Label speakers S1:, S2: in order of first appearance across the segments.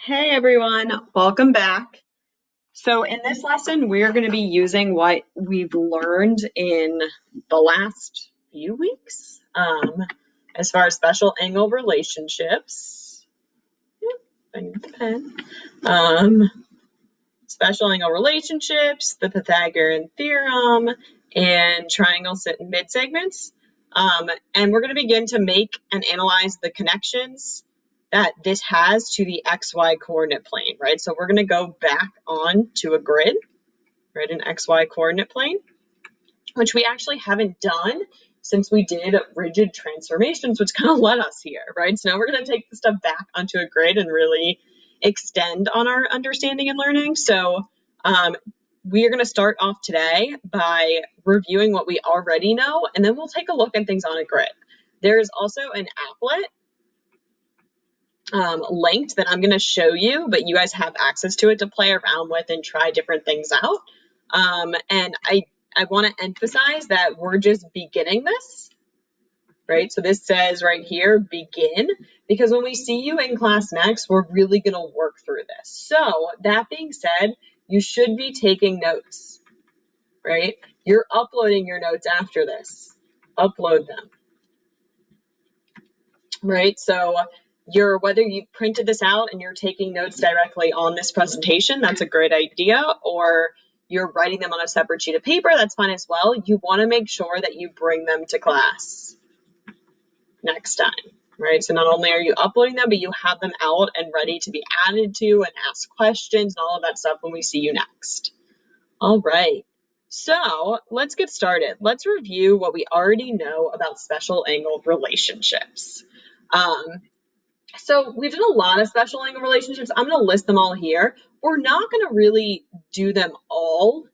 S1: Hey everyone, welcome back. So in this lesson, we're going to be using what we've learned in the last few weeks as far as special angle relationships. I need the pen. Special angle relationships, the Pythagorean theorem, and triangle mid-segments. And we're going to begin to make and analyze the connections that this has to the XY coordinate plane, right? So we're going to go back on to a grid, right, an XY coordinate plane, which we actually haven't done since we did rigid transformations, which kind of led us here, right? So now we're going to take the stuff back onto a grid and really extend on our understanding and learning. So we are going to start off today by reviewing what we already know, and then we'll take a look at things on a grid. There is also an applet linked that I'm going to show you, but you guys have access to it to play around with and try different things out. And I want to emphasize that we're just beginning this, right? So this says right here, begin, because when we see you in class next, we're really going to work through this. So that being said, you should be taking notes, right? You're uploading your notes after this. Upload them, right? So whether you printed this out and you're taking notes directly on this presentation, that's a great idea, or you're writing them on a separate sheet of paper, that's fine as well. You want to make sure that you bring them to class next time, right? So not only are you uploading them, but you have them out and ready to be added to and ask questions and all of that stuff when we see you next. All right. So let's get started. Let's review what we already know about special angle relationships. So we've done a lot of special angle relationships. I'm going to list them all here. We're not going to really do them all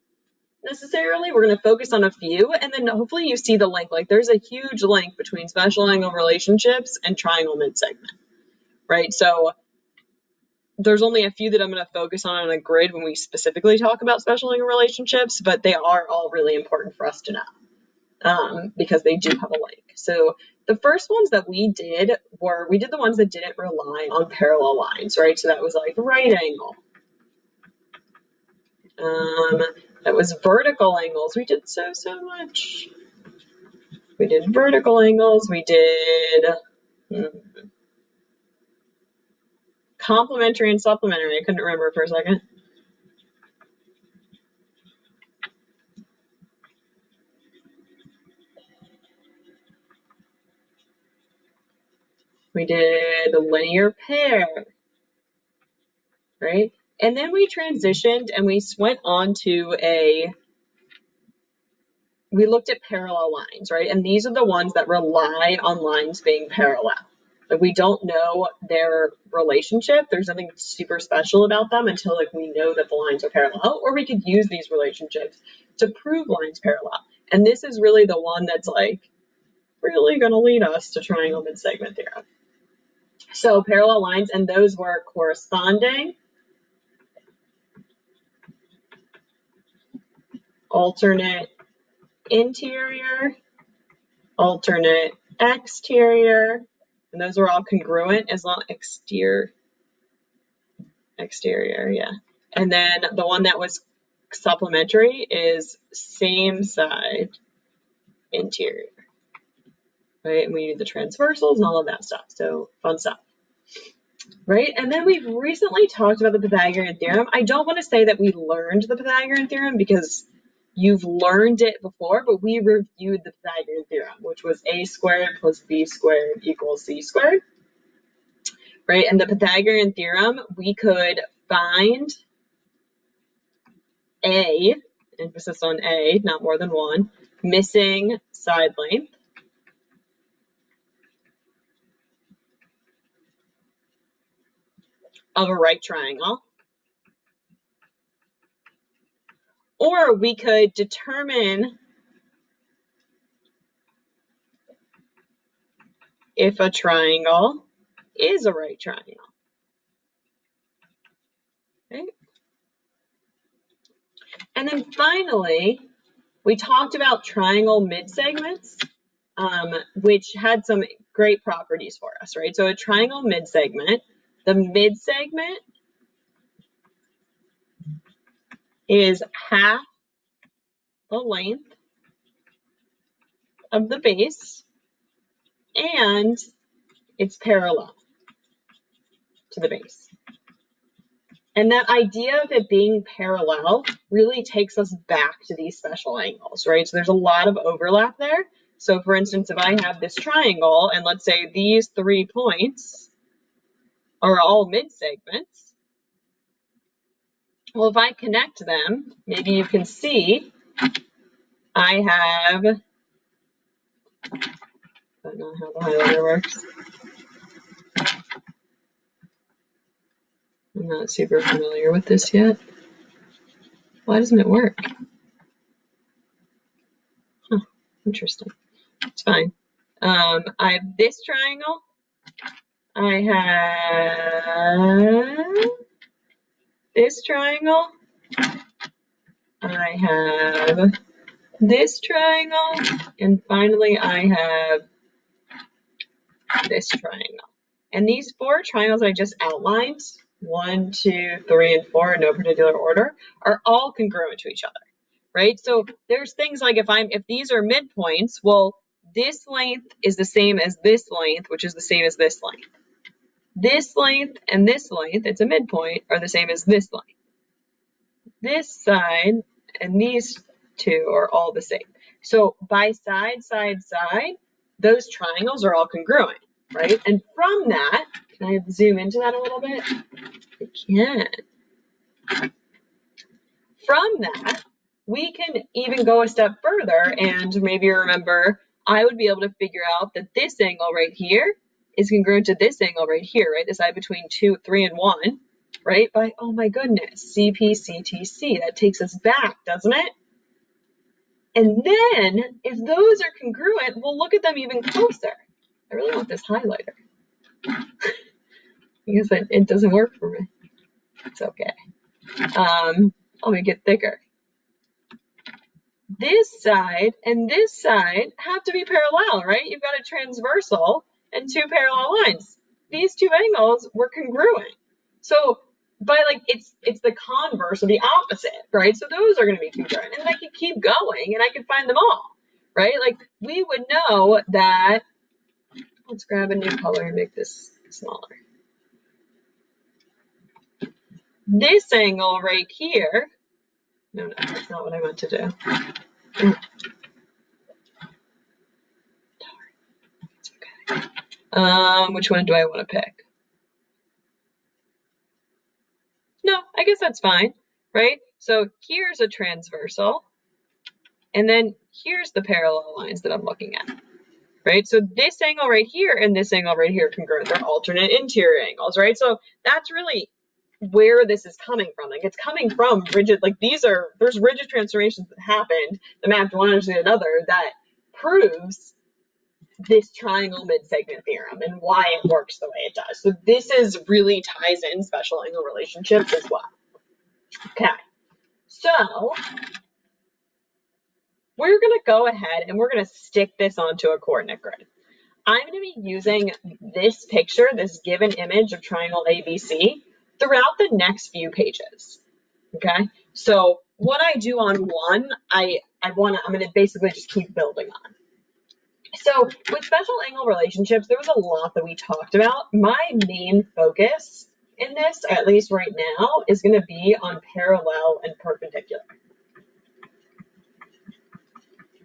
S1: necessarily. We're going to focus on a few, and then hopefully you see the link. Like there's a huge link between special angle relationships and triangle mid-segment, right? So there's only a few that I'm going to focus on a grid when we specifically talk about special angle relationships, but they are all really important for us to know because they do have a link. So the first ones that we did the ones that didn't rely on parallel lines, right? So that was like right angle. That was vertical angles. We did so much. We did vertical angles. We did complementary and supplementary. I couldn't remember for a second. We did a linear pair, right? And then we transitioned and we went on to we looked at parallel lines, right? And these are the ones that rely on lines being parallel. Like we don't know their relationship. There's nothing super special about them until like we know that the lines are parallel, or we could use these relationships to prove lines parallel. And this is really the one that's like really going to lead us to triangle mid-segment theorem. So parallel lines, and those were corresponding, alternate interior, alternate exterior, and those are all congruent as long exterior, yeah. And then the one that was supplementary is same side interior, right? And we need the transversals and all of that stuff. So fun stuff, right? And then we've recently talked about the Pythagorean theorem. I don't want to say that we learned the Pythagorean theorem because you've learned it before, but we reviewed the Pythagorean theorem, which was a squared plus b squared equals c squared, right? And the Pythagorean theorem, we could find a, emphasis on a, not more than one, missing side length of a right triangle. Or we could determine if a triangle is a right triangle. Okay. And then finally, we talked about triangle mid-segments, which had some great properties for us, right? So a triangle mid-segment, the mid-segment is half the length of the base and it's parallel to the base. And that idea of it being parallel really takes us back to these special angles, right? So there's a lot of overlap there. So for instance, if I have this triangle and let's say these 3 points are all mid-segments, well, if I connect them, maybe you can see I have, I don't know how the highlighter works. I'm not super familiar with this yet. Why doesn't it work? Huh, interesting. It's fine. I have this triangle. I have this triangle. I have this triangle. And finally, I have this triangle. And these 4 triangles I just outlined, 1, 2, 3, and 4 in no particular order, are all congruent to each other, right? So there's things like if these are midpoints, well, this length is the same as this length, which is the same as this length. This length and this length, it's a midpoint, are the same as this length. This side and these 2 are all the same. So by side, those triangles are all congruent, right? And from that, can I zoom into that a little bit? I can. From that, we can even go a step further and maybe remember, I would be able to figure out that this angle right here is congruent to this angle right here, right? The side between 2, 3, and 1, right? By, oh my goodness, CP, CTC. That takes us back, doesn't it? And then, if those are congruent, we'll look at them even closer. I really want this highlighter. Because it doesn't work for me. It's okay. I'll make it thicker. This side and this side have to be parallel, right? You've got a transversal and 2 parallel lines. These 2 angles were congruent. So by it's the converse or the opposite, right? So those are going to be congruent. And I could keep going and I could find them all, right? Like we would know that, let's grab a new color and make this smaller. This angle right here, no, that's not what I meant to do. It's okay. Which one do I want to pick? No, I guess that's fine, right? So here's a transversal, and then here's the parallel lines that I'm looking at, right? So this angle right here and this angle right here are congruent. They're alternate interior angles, right? So that's really where this is coming from. Like it's coming from rigid, like there's rigid transformations that happened that mapped one to another that proves this triangle mid-segment theorem and why it works the way it does. So this is really ties in special angle relationships as well. Okay, so we're going to go ahead and we're going to stick this onto a coordinate grid. I'm going to be using this picture, this given image of triangle ABC throughout the next few pages. Okay, so what I do on one, I'm going to basically just keep building on. So with special angle relationships, there was a lot that we talked about. My main focus in this, at least right now, is going to be on parallel and perpendicular.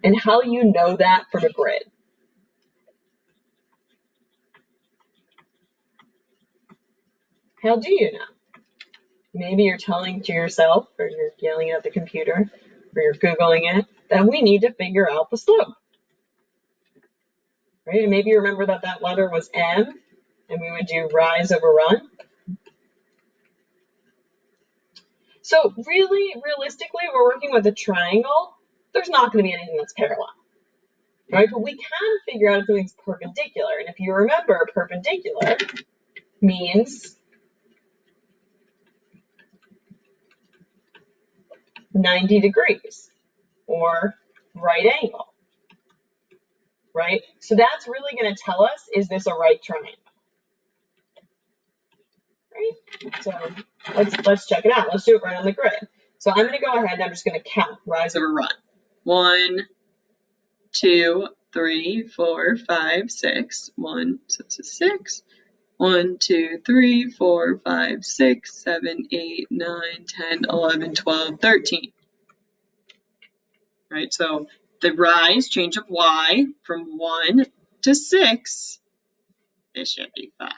S1: And how you know that from a grid. How do you know? Maybe you're telling to yourself, or you're yelling at the computer, or you're Googling it, that we need to figure out the slope. Right? And maybe you remember that that letter was M, and we would do rise over run. So really, realistically, we're working with a triangle. There's not going to be anything that's parallel, right? But we can figure out if something's perpendicular. And if you remember, perpendicular means 90 degrees or right angle, right? So that's really going to tell us, is this a right triangle? Right? So let's check it out. Let's do it right on the grid. So I'm going to go ahead and I'm just going to count rise over run. 1, 2, 3, 4, 5, 6. 1, so this is 6. 1, 2, 3, 4, 5, 6, 7, 8, 9, 10, 11, 12, 13. Right, so the rise, change of y from 1 to 6, it should be 5.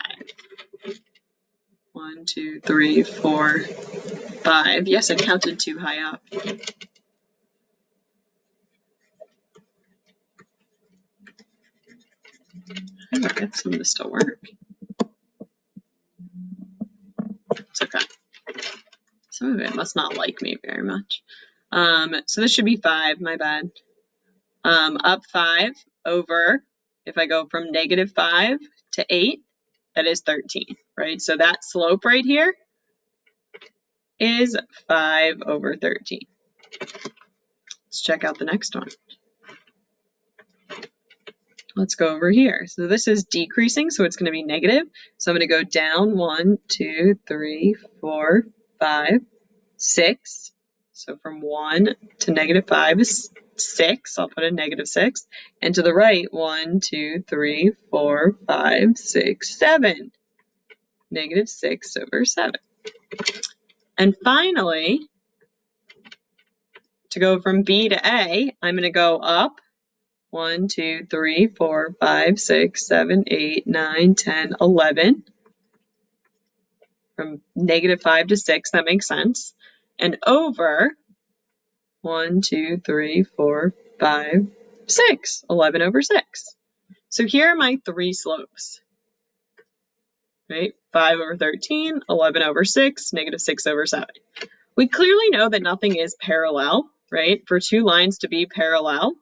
S1: 1, 2, 3, 4, 5. Yes, I counted too high up. I might get some of this to work. It's okay. Some of it must not like me very much. So this should be 5, my bad. Up 5 over, if I go from -5 to 8, that is 13, right? So that slope right here is 5 over 13. Let's check out the next one. Let's go over here. So this is decreasing, so it's going to be negative. So I'm going to go down 1, 2, 3, 4, 5, 6. So from 1 to -5 is 6. I'll put a -6. And to the right, 1, 2, 3, 4, 5, 6, 7. -6 over 7. And finally, to go from B to A, I'm going to go up 1, 2, 3, 4, 5, 6, 7, 8, 9, 10, 11. From -5 to 6, that makes sense. And over 1, 2, 3, 4, 5, 6. 11 over 6. So here are my 3 slopes. Right? 5 over 13, 11 over 6, -6 over 7. We clearly know that nothing is parallel, right? For 2 lines to be parallel,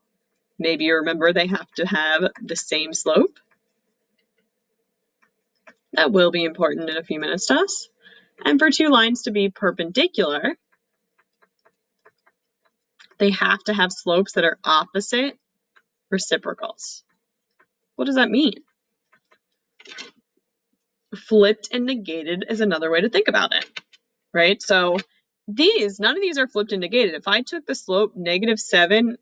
S1: maybe you remember they have to have the same slope. That will be important in a few minutes to us. And for 2 lines to be perpendicular, they have to have slopes that are opposite reciprocals. What does that mean? Flipped and negated is another way to think about it, right? So none of these are flipped and negated. If I took the slope -7,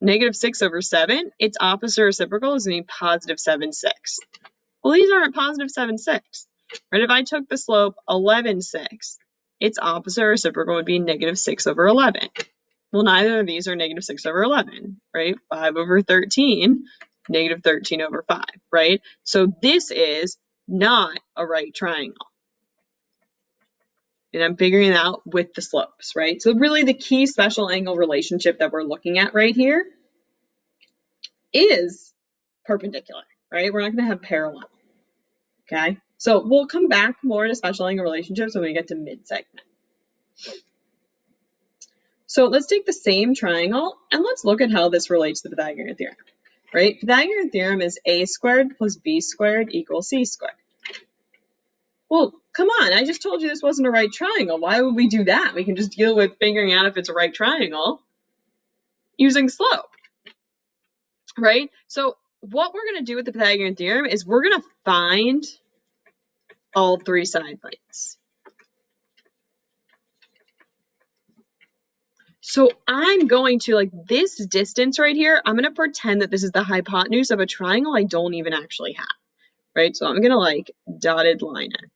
S1: -6 over 7, its opposite reciprocal is going to be +7, 6. Well, these aren't +7, 6, right? If I took the slope 11, 6, its opposite reciprocal would be -6 over 11. Well, neither of these are -6 over 11, right? 5 over 13, -13 over 5, right? So this is not a right triangle. And I'm figuring it out with the slopes, right? So really the key special angle relationship that we're looking at right here is perpendicular, right? We're not going to have parallel, okay? So we'll come back more to special angle relationships when we get to mid-segment. So let's take the same triangle and let's look at how this relates to the Pythagorean theorem, right? Pythagorean theorem is a squared plus b squared equals c squared. Well, come on, I just told you this wasn't a right triangle. Why would we do that? We can just deal with figuring out if it's a right triangle using slope, right? So what we're going to do with the Pythagorean theorem is we're going to find all 3 side lengths. So I'm going to, like this distance right here, I'm going to pretend that this is the hypotenuse of a triangle I don't even actually have, right? So I'm going to like dotted line it.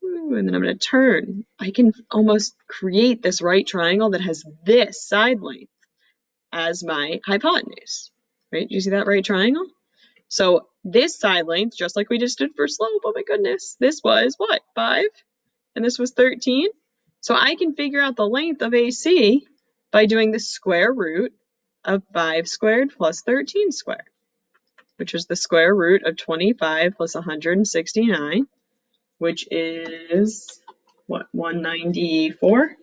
S1: And then I'm going to turn. I can almost create this right triangle that has this side length as my hypotenuse, right? Do you see that right triangle? So this side length, just like we just did for slope, oh my goodness, this was what, 5? And this was 13. So I can figure out the length of AC by doing the square root of 5 squared plus 13 squared, which is the square root of 25 plus 169, which is, what, 194?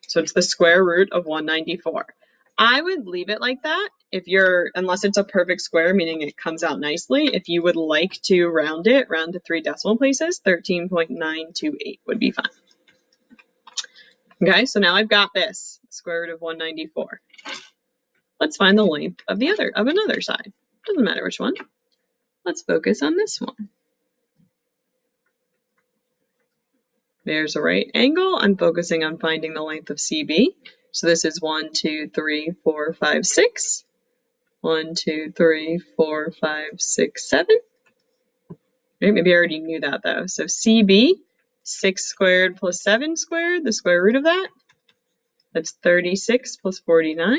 S1: So it's the square root of 194. I would leave it like that if unless it's a perfect square, meaning it comes out nicely. If you would like to round to 3 decimal places, 13.928 would be fine. Okay, so now I've got this, square root of 194. Let's find the length of another side. Doesn't matter which one. Let's focus on this one. There's a right angle. I'm focusing on finding the length of CB. So this is 1, 2, 3, 4, 5, 6. 1, 2, 3, 4, 5, 6, 7. Right, maybe I already knew that though. So CB, 6 squared plus 7 squared, the square root of that. That's 36 plus 49,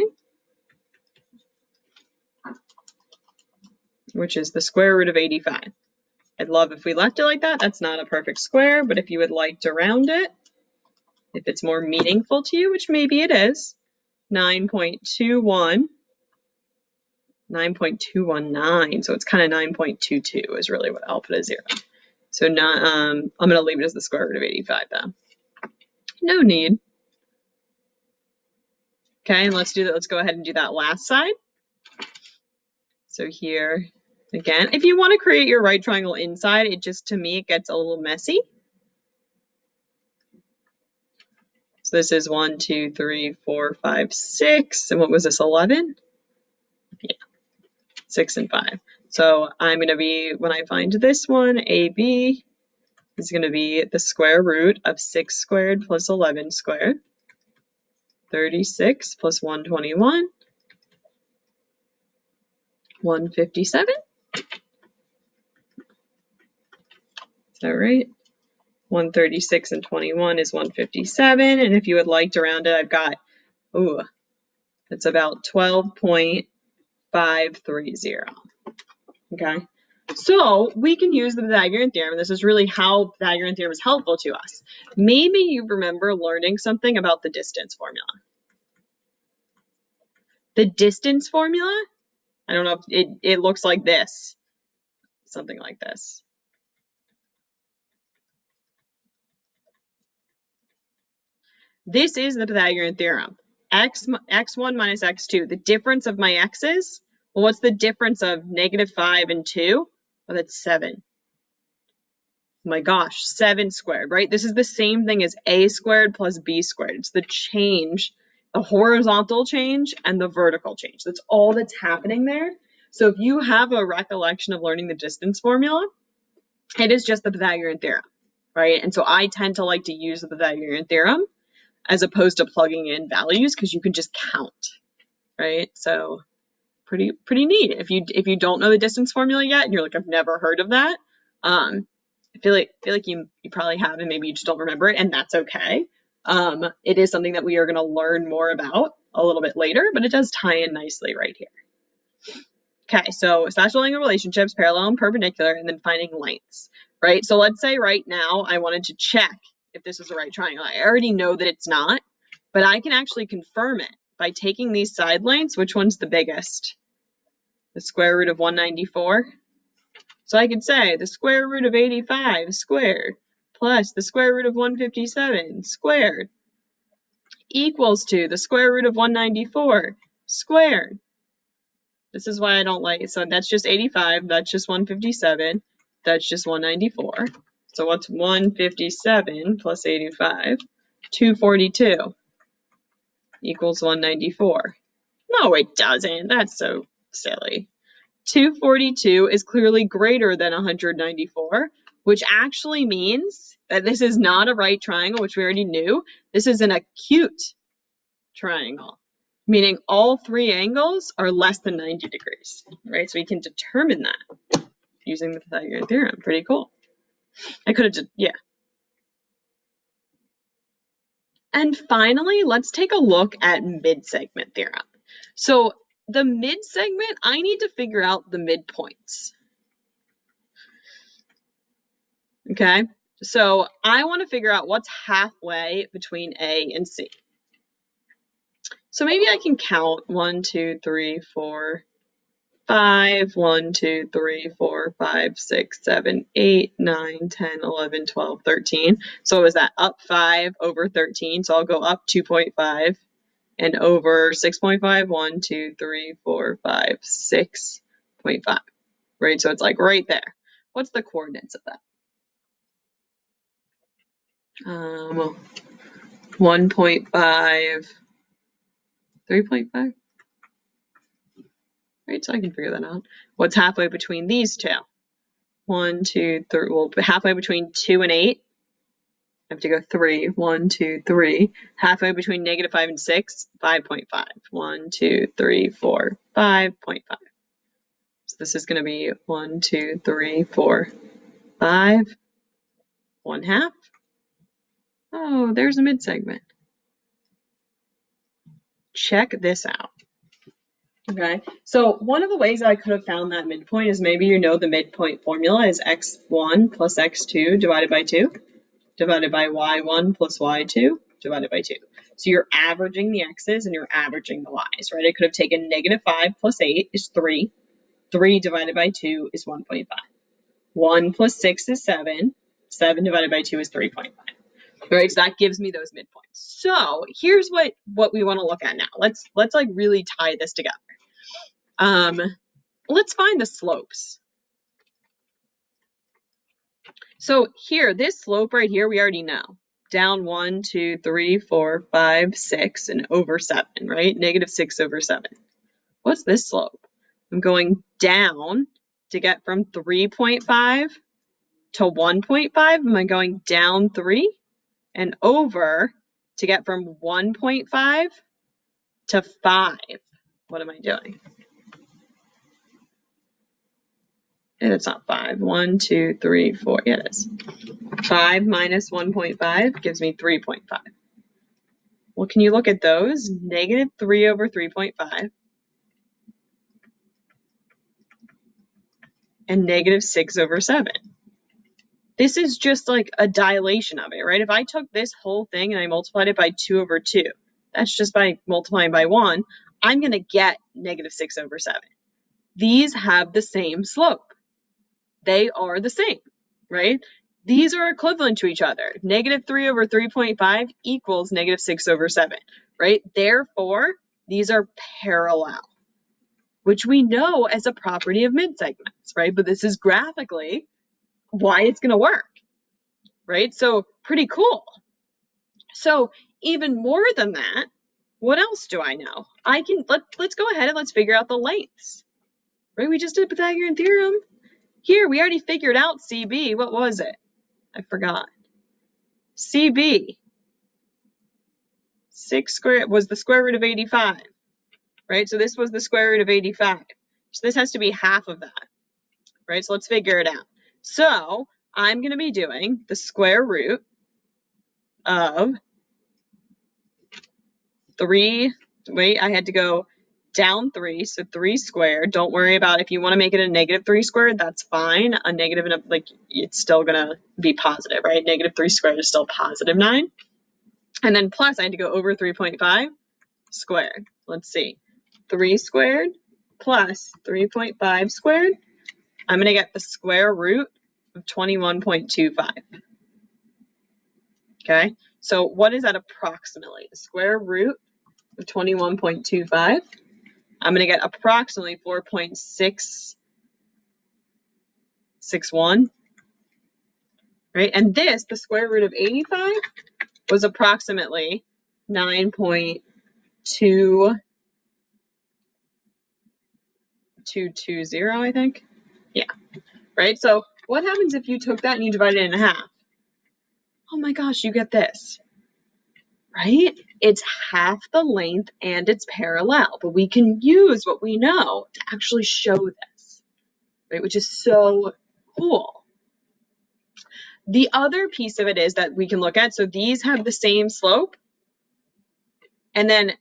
S1: which is the square root of 85. I'd love if we left it like that. That's not a perfect square, but if you would like to round it, if it's more meaningful to you, which maybe it is, 9.21, 9.219, so it's kind of 9.22 is really what I'll put as 0. So not, I'm going to leave it as the square root of 85 though. No need. Okay, and let's do that. Let's go ahead and do that last side. So here, again, if you want to create your right triangle inside, it just, to me, it gets a little messy. So this is 1, 2, 3, 4, 5, 6. And what was this, 11? Yeah, 6 and 5. So I'm going to be, when I find this one, AB is going to be the square root of 6 squared plus 11 squared. 36 plus 121. 157. Is that right? 136 and 21 is 157. And if you would like to round it, I've got, it's about 12.530. Okay. So we can use the Pythagorean theorem. This is really how Pythagorean theorem is helpful to us. Maybe you remember learning something about the distance formula. The distance formula, I don't know if it looks like this, something like this. This is the Pythagorean theorem. X1 minus x2, the difference of my x's, well, what's the difference of -5 and 2? Well, that's 7. Oh my gosh, 7 squared, right? This is the same thing as a squared plus b squared. It's the change, the horizontal change and the vertical change. That's all that's happening there. So if you have a recollection of learning the distance formula, it is just the Pythagorean theorem, right? And so I tend to like to use the Pythagorean theorem as opposed to plugging in values because you can just count, right? So pretty neat. If you don't know the distance formula yet and you're like, I've never heard of that, I feel like you probably have and maybe you just don't remember it, and that's okay. It is something that we are going to learn more about a little bit later, but it does tie in nicely right here. Okay, so spatial-angle relationships, parallel and perpendicular, and then finding lengths, right? So let's say right now I wanted to check if this is the right triangle. I already know that it's not, but I can actually confirm it by taking these side lengths. Which one's the biggest? The square root of 194. So I could say the square root of 85 squared plus the square root of 157 squared equals to the square root of 194 squared. This is why I don't like it. So that's just 85. That's just 157. That's just 194. So what's 157 plus 85? 242 equals 194. No, it doesn't. That's so silly. 242 is clearly greater than 194, which actually means that this is not a right triangle, which we already knew. This is an acute triangle, meaning all three angles are less than 90 degrees, right? So we can determine that using the Pythagorean theorem. Pretty cool. I could have just, yeah. And finally, let's take a look at mid-segment theorem. So the mid-segment, I need to figure out the midpoints. Okay, so I want to figure out what's halfway between A and C. So maybe I can count 1, 2, 3, 4, 5, 1, 2, 3, 4, 5, 6, 7, 8, 9, 10, 11, 12, 13. So is that up 5 over 13? So I'll go up 2.5 and over 6.5, 1, 2, 3, 4, 5, 6.5, right? So it's like right there. What's the coordinates of that? 1.5, 3.5, right? So I can figure that out. What's halfway between these two? 1, 2, 3, well, halfway between 2 and 8. have to go 3. 1, 2, 3. Halfway between -5 and 6, 5.5. 1, 2, 3, 4, 5.5. So this is going to be 1, 2, 3, 4, 5, 1/2. Oh, there's a midsegment. Check this out. Okay, so one of the ways I could have found that midpoint is maybe you know the midpoint formula is x1 plus x2 divided by 2, divided by y1 plus y2 divided by 2. So you're averaging the x's and you're averaging the y's, right? I could have taken -5 plus 8 is 3. 3 divided by 2 is 1.5. 1 plus 6 is 7. 7 divided by 2 is 3.5. Right, so that gives me those midpoints. So here's what we want to look at now. Let's like really tie this together. Let's find the slopes. So here, this slope right here, we already know. Down 1, 2, 3, 4, 5, 6, and over 7, right? -6 over 7. What's this slope? I'm going down to get from 3.5 to 1.5. Am I going down 3? And over to get from 1.5 to 5. What am I doing? And it's not 5. 1, 2, 3, 4. Yeah, it is. 5 minus 1.5 gives me 3.5. Well, can you look at those? -3 over 3.5 and -6 over 7. This is just like a dilation of it, right? If I took this whole thing and I multiplied it by 2 over 2, that's just by multiplying by 1, I'm going to get -6 over 7. These have the same slope. They are the same, right? These are equivalent to each other. -3 over 3.5 equals -6 over 7, right? Therefore, these are parallel, which we know as a property of midsegments, right? But this is graphically why it's going to work, right? So pretty cool. So even more than that, what else do I know? Let's go ahead and let's figure out the lengths, right? We just did Pythagorean theorem. Here, we already figured out CB. What was it? I forgot. CB, 6 squared, was the square root of 85, right? So this was the square root of 85. So this has to be half of that, right? So let's figure it out. So I'm going to be doing the square root of 3, wait, I had to go down 3, so 3 squared. Don't worry about if you want to make it a -3 squared, that's fine. A negative, and like, it's still going to be positive, right? -3 squared is still +9. And then plus, I had to go over 3.5 squared. Let's see. 3 squared plus 3.5 squared. I'm going to get the square root of 21.25. Okay, so what is that approximately? The square root of 21.25. I'm going to get approximately 4.661. Right, and this, the square root of 85, was approximately 9.2220, I think. Yeah, right? So what happens if you took that and you divide it in half? Oh my gosh, you get this, right? It's half the length and it's parallel, but we can use what we know to actually show this, right? Which is so cool. The other piece of it is that we can look at, so these have the same slope. And then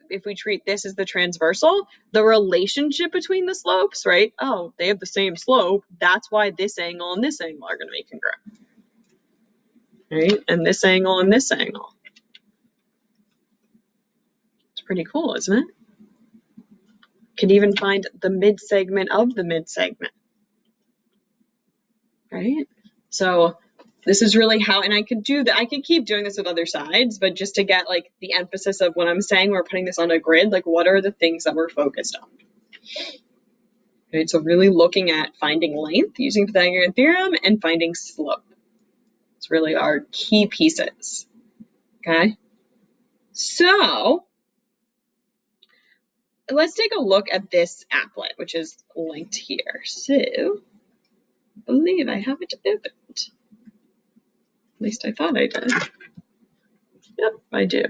S1: if we treat this as the transversal, the relationship between the slopes, right? Oh, they have the same slope. That's why this angle and this angle are going to be congruent. Right? And this angle and this angle. It's pretty cool, isn't it? Could even find the midsegment of the midsegment. Right? So this is really how, and I could do that. I could keep doing this with other sides, but just to get like the emphasis of when I'm saying we're putting this on a grid, like what are the things that we're focused on? Right, so really looking at finding length using Pythagorean theorem and finding slope. It's really our key pieces. Okay, so let's take a look at this applet, which is linked here. So I believe I have it opened. least I thought I did. Yep, I do.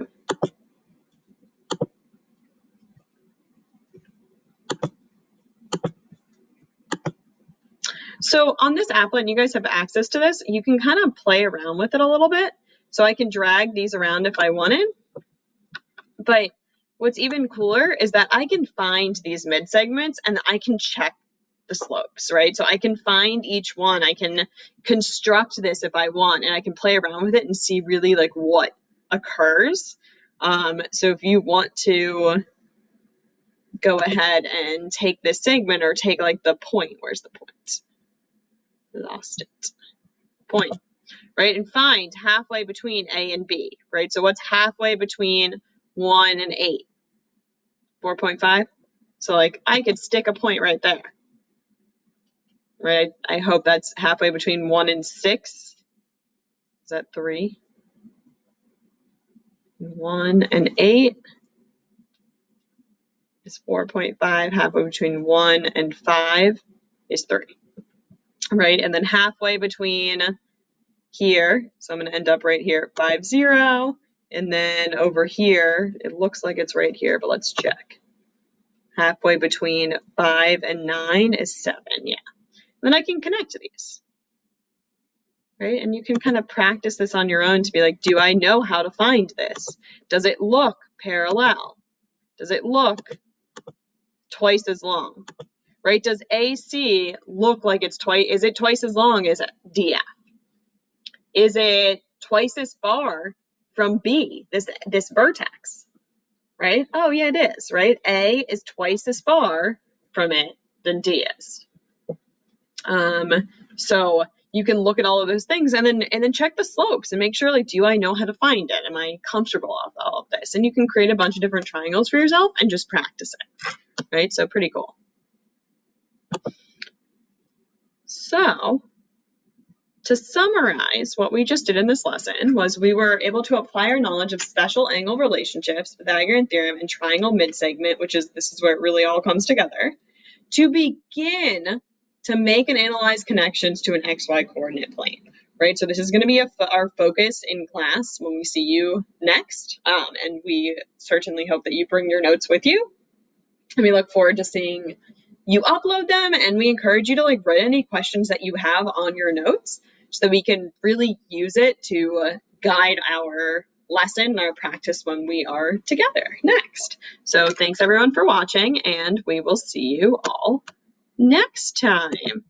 S1: So on this applet, you guys have access to this, you can kind of play around with it a little bit. So I can drag these around if I wanted. But what's even cooler is that I can find these mid segments and I can check the slopes, right? So I can find each one, I can construct this if I want, and I can play around with it and see really like what occurs. So if you want to go ahead and take this segment or take like the point, where's the point? Lost it. Point, right? And find halfway between A and B, right? So what's halfway between 1 and 8? 4.5. So like I could stick a point right there, right? I hope that's halfway between 1 and 6. Is that 3? 1 and 8 is 4.5. Halfway between 1 and 5 is 3, right? And then halfway between here, so I'm going to end up right here, 5, 0. And then over here, it looks like it's right here, but let's check. Halfway between 5 and 9 is 7, yeah. Then I can connect to these, right? And you can kind of practice this on your own to be like, do I know how to find this? Does it look parallel? Does it look twice as long, right? Does AC look like it's twice, is it twice as long as DF? Is it twice as far from B, this vertex, right? Oh yeah, it is, right? A is twice as far from it than D is. So you can look at all of those things and then check the slopes and make sure, like, do I know how to find it? Am I comfortable with all of this? And you can create a bunch of different triangles for yourself and just practice it, right? So pretty cool. So to summarize, what we just did in this lesson was we were able to apply our knowledge of special angle relationships, Pythagorean theorem, and triangle midsegment, this is where it really all comes together, to begin to make and analyze connections to an XY coordinate plane, right? So this is going to be our focus in class when we see you next, and we certainly hope that you bring your notes with you. And we look forward to seeing you upload them, and we encourage you to like write any questions that you have on your notes so that we can really use it to guide our lesson and our practice when we are together next. So thanks everyone for watching, and we will see you all next time.